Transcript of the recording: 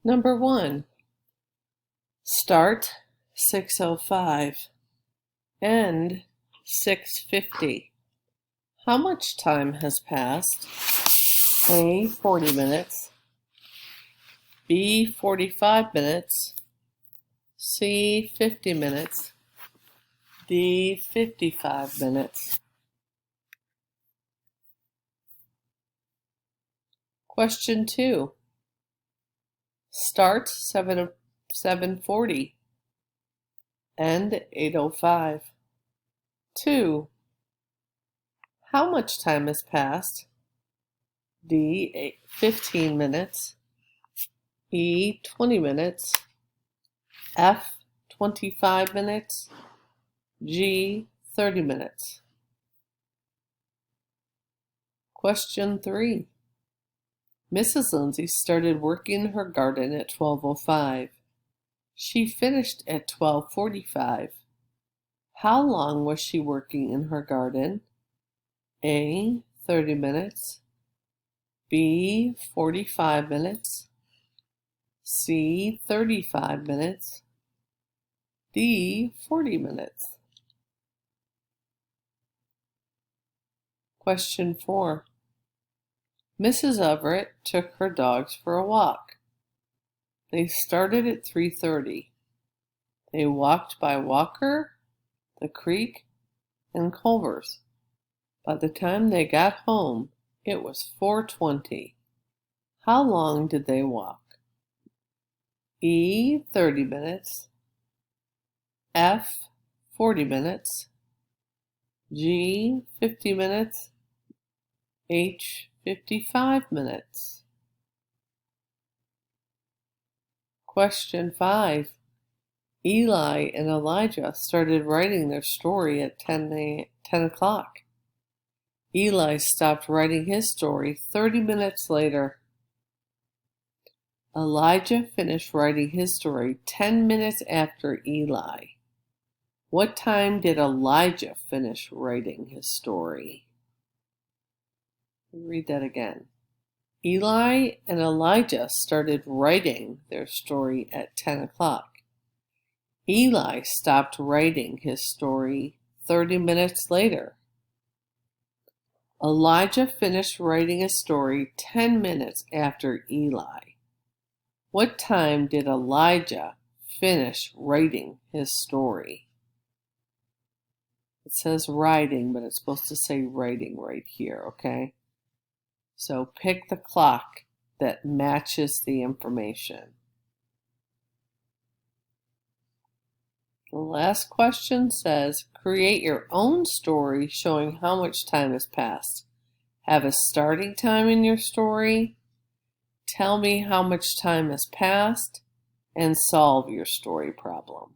Number 1. Start 6:05. End 6:50. How much time has passed? A. 40 minutes. B. 45 minutes. C. 50 minutes. D. 55 minutes. Question 2. Start 7:40. End 8:05. 2. How much time has passed? D. 15 minutes. E. 20 minutes. F. 25 minutes. G. 30 minutes. Question 3. Mrs. Lindsay started working in her garden at 12:05. She finished at 12:45. How long was she working in her garden? A. 30 minutes. B. 45 minutes. C. 35 minutes. D. 40 minutes. Question 4. Mrs. Everett took her dogs for a walk. They started at 3:30. They walked by Walker, the creek, and Culver's. By the time they got home, it was 4:20. How long did they walk? E. 30 minutes. F. 40 minutes. G. 50 minutes. H. 55 minutes. Question 5. Eli and Elijah started writing their story at 10 o'clock. Eli stopped writing his story 30 minutes later. Elijah finished writing his story 10 minutes after Eli. What time did Elijah finish writing his story? Read that again. Eli and Elijah started writing their story at 10 o'clock. Eli stopped writing his story 30 minutes later. Elijah finished writing his story 10 minutes after Eli. What time did Elijah finish writing his story? It says writing, but it's supposed to say writing right here, okay? So pick the clock that matches the information. The last question says, create your own story showing how much time has passed. Have a starting time in your story, tell me how much time has passed, and solve your story problem.